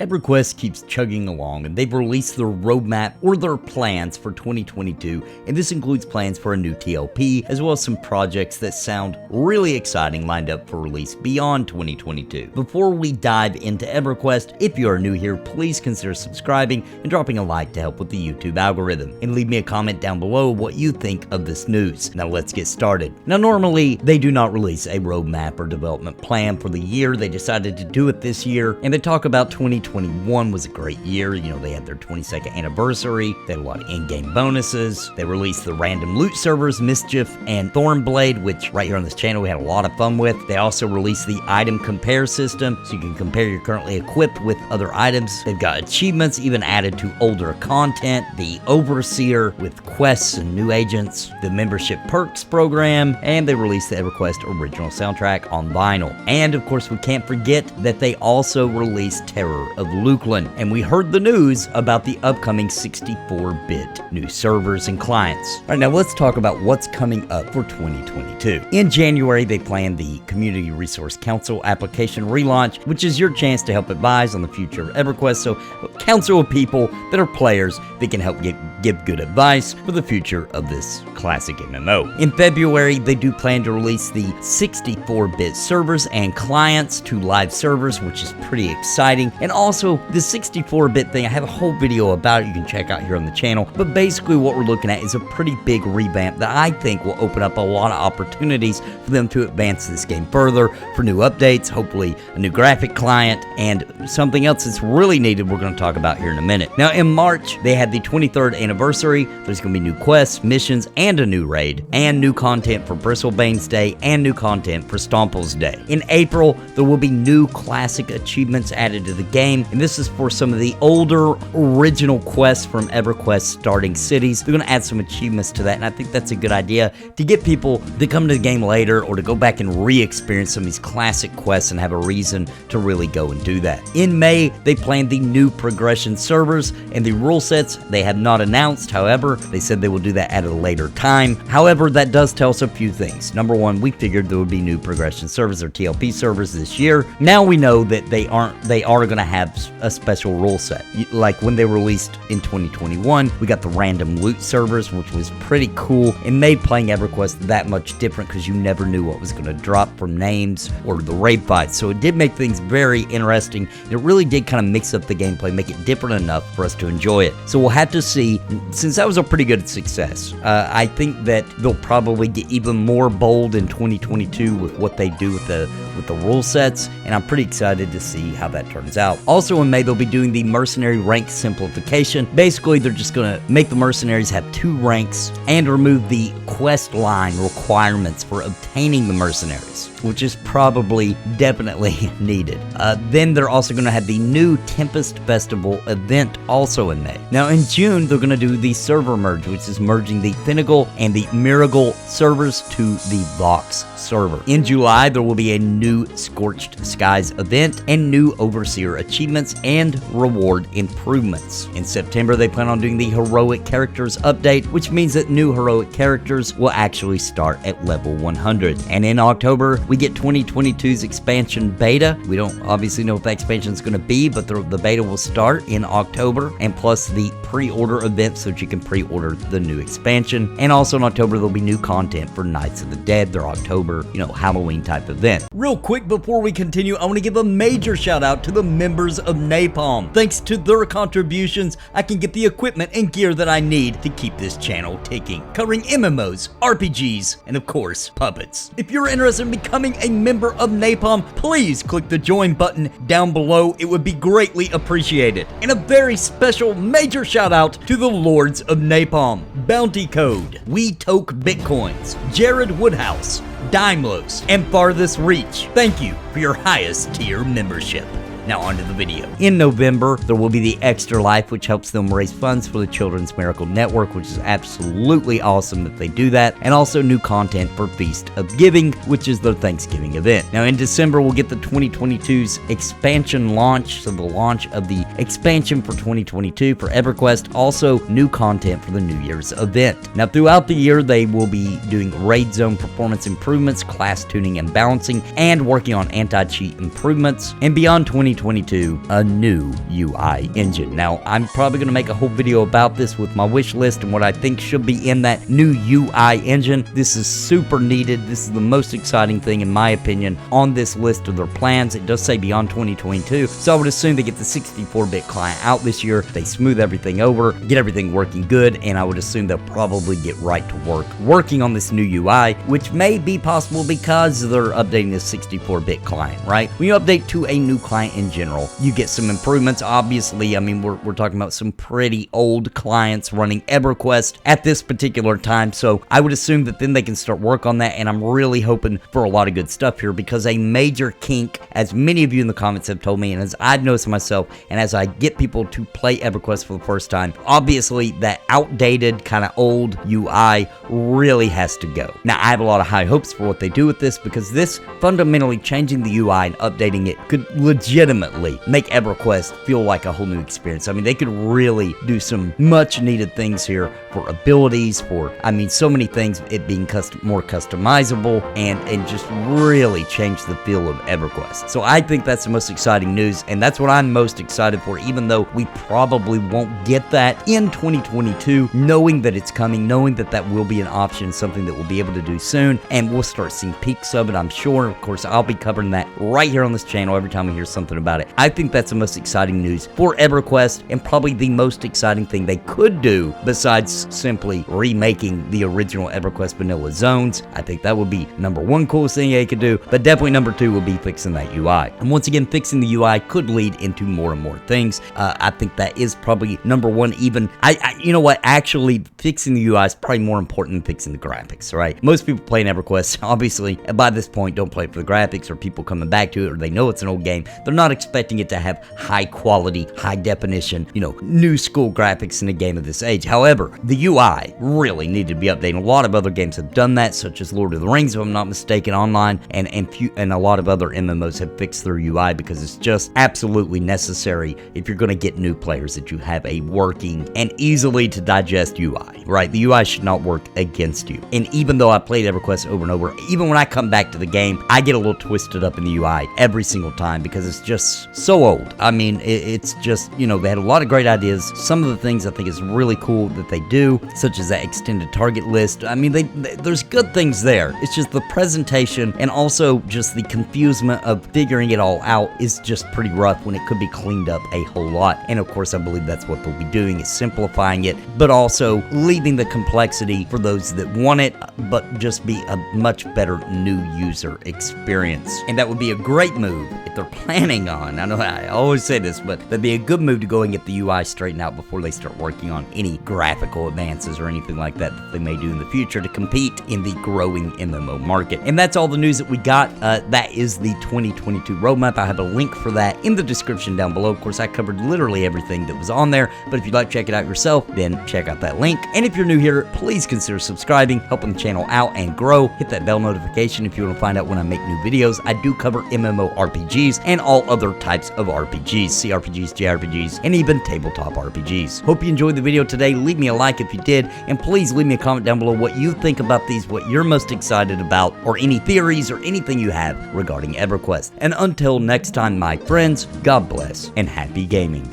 EverQuest keeps chugging along, and they've released their roadmap or their plans for 2022, and this includes plans for a new TLP, as well as some projects that sound really exciting lined up for release beyond 2022. Before we dive into EverQuest, if you are new here, please consider subscribing and dropping a like to help with the YouTube algorithm, and leave me a comment down below what you think of this news. Now let's get started. Now normally, they do not release a roadmap or development plan for the year. They decided to do it this year, and they talk about 2021 was a great year. You know, they had their 22nd anniversary, they had a lot of in-game bonuses, they released the random loot servers, Mischief and Thornblade, which right here on this channel we had a lot of fun with. They also released the item compare system, so you can compare your currently equipped with other items. They've got achievements even added to older content, the Overseer with quests and new agents, the membership perks program, and they released the EverQuest original soundtrack on vinyl. And of course, we can't forget that they also released Terror of Lukeland, and we heard the news about the upcoming 64-bit new servers and clients. All right, now let's talk about what's coming up for 2022. In January, they plan the Community Resource Council application relaunch, which is your chance to help advise on the future of EverQuest. So, a council of people that are players that can help give good advice for the future of this classic MMO. In February, they do plan to release the 64-bit servers and clients to live servers, which is pretty exciting. And also, the 64-bit thing, I have a whole video about it you can check out here on the channel. But basically, what we're looking at is a pretty big revamp that I think will open up a lot of opportunities for them to advance this game further, for new updates, hopefully a new graphic client, and something else that's really needed we're going to talk about here in a minute. Now, in March, they had the 23rd anniversary. There's going to be new quests, missions, and a new raid, and new content for Bristlebane's Day, and new content for Stomple's Day. In April, there will be new classic achievements added to the game, and this is for some of the older original quests from EverQuest starting cities. They're going to add some achievements to that, and I think that's a good idea to get people to come to the game later or to go back and re-experience some of these classic quests and have a reason to really go and do that. In May, they planned the new progression servers and the rule sets. They have not announced, however, they said they will do that at a later time. However, that does tell us a few things. Number one, we figured there would be new progression servers or TLP servers this year. Now we know that they are going to have a special rule set. Like when they released in 2021, we got the random loot servers, which was pretty cool and made playing EverQuest that much different because you never knew what was going to drop from names or the raid fights. So it did make things very interesting. It really did kind of mix up the gameplay, make it different enough for us to enjoy it. So we'll have to see. Since that was a pretty good success, I think that they'll probably get even more bold in 2022 with what they do with the rule sets, and I'm pretty excited to see how that turns out. Also in May, they'll be doing the mercenary rank simplification. Basically, they're just going to make the mercenaries have 2 ranks and remove the quest line requirements for obtaining the mercenaries, which is probably definitely needed. Then they're also going to have the new Tempest Festival event also in May. Now in June, they're going to do the server merge, which is merging the Finnegal and the Miracle servers to the Vox server. In July, there will be a new Scorched Skies event and new Overseer achievements and reward improvements. In September, they plan on doing the Heroic Characters update, which means that new heroic characters will actually start at level 100. And in October, we get 2022's expansion beta. We don't obviously know what that expansion is going to be, but the beta will start in October, and plus the pre-order event so that you can pre-order the new expansion. And also in October, there'll be new content for Knights of the Dead, their October, Halloween type event. Real quick before we continue, I want to give a major shout out to the members of Napalm. Thanks to their contributions, I can get the equipment and gear that I need to keep this channel ticking, covering MMOs, RPGs, and of course, puppets. If you're interested in becoming a member of Napalm, please click the join button down below. It would be greatly appreciated. And a very special major shout out to the Lords of Napalm, Bounty Code, We Toke Bitcoins, Jared Woodhouse, Daimlos, and Farthest Reach. Thank you for your highest tier membership. Now on to the video. In November, there will be the Extra Life, which helps them raise funds for the Children's Miracle Network, which is absolutely awesome that they do that. And also new content for Feast of Giving, which is their Thanksgiving event. Now in December, we'll get the 2022's expansion launch. So the launch of the expansion for 2022 for EverQuest. Also new content for the New Year's event. Now throughout the year, they will be doing raid zone performance improvements, class tuning and balancing, and working on anti-cheat improvements. And beyond 2022, 2022, a new UI engine. Now, I'm probably going to make a whole video about this with my wish list and what I think should be in that new UI engine. This is super needed. This is the most exciting thing, in my opinion, on this list of their plans. It does say beyond 2022, so I would assume they get the 64-bit client out this year, they smooth everything over, get everything working good, and I would assume they'll probably get right to work working on this new UI, which may be possible because they're updating this 64-bit client, right? When you update to a new client in general, you get some improvements. Obviously, I mean, we're talking about some pretty old clients running EverQuest at this particular time, so I would assume that then they can start work on that, and I'm really hoping for a lot of good stuff here, because a major kink, as many of you in the comments have told me, and as I've noticed myself, and as I get people to play EverQuest for the first time, obviously that outdated kind of old UI really has to go. Now, I have a lot of high hopes for what they do with this, because this fundamentally changing the UI and updating it could legitimately make EverQuest feel like a whole new experience. I mean, they could really do some much needed things here for abilities, for, I mean, so many things, it being more customizable, and just really change the feel of EverQuest. So I think that's the most exciting news, and that's what I'm most excited for, even though we probably won't get that in 2022, knowing that it's coming, knowing that that will be an option, something that we'll be able to do soon, and we'll start seeing peaks of it, I'm sure. Of course, I'll be covering that right here on this channel every time we hear something about it. I think that's the most exciting news for EverQuest, and probably the most exciting thing they could do besides simply remaking the original EverQuest vanilla zones. I think that would be number one coolest thing they could do, but definitely number two would be fixing that UI. And once again, fixing the UI could lead into more and more things. I think that is probably number one. Even you know what? Actually, fixing the UI is probably more important than fixing the graphics, right? Most people playing EverQuest, obviously, by this point, don't play it for the graphics, or people coming back to it, or they know it's an old game. They're not expecting it to have high quality, high definition, you know, new school graphics in a game of this age. However, the UI really needed to be updated. A lot of other games have done that, such as Lord of the Rings, if I'm not mistaken, online, and a lot of other MMOs have fixed their UI, because it's just absolutely necessary if you're going to get new players that you have a working and easily to digest UI, right? The UI should not work against you. And even though I played EverQuest over and over, even when I come back to the game, I get a little twisted up in the UI every single time, because it's just so old. I mean, it's just, you know, they had a lot of great ideas. Some of the things I think is really cool that they do, such as that extended target list. I mean, there's good things there. It's just the presentation, and also just the confusement of figuring it all out is just pretty rough, when it could be cleaned up a whole lot. And of course, I believe that's what they'll be doing, is simplifying it, but also leaving the complexity for those that want it, but just be a much better new user experience. And that would be a great move if they're planning on, I know I always say this, but that'd be a good move to go and get the UI straightened out before they start working on any graphical advances or anything like that they may do in the future to compete in the growing MMO market. And that's all the news that we got. That is the 2022 roadmap. I have a link for that in the description down below. Of course, I covered literally everything that was on there, but if you'd like to check it out yourself, then check out that link. And if you're new here, please consider subscribing, helping the channel out and grow. Hit that bell notification if you want to find out when I make new videos. I do cover MMORPGs and all other types of RPGs, CRPGs, JRPGs, and even tabletop RPGs. Hope you enjoyed the video today. Leave me a like if you did, and please leave me a comment down below what you think about these, what you're most excited about, or any theories or anything you have regarding EverQuest. And until next time, my friends, God bless and happy gaming.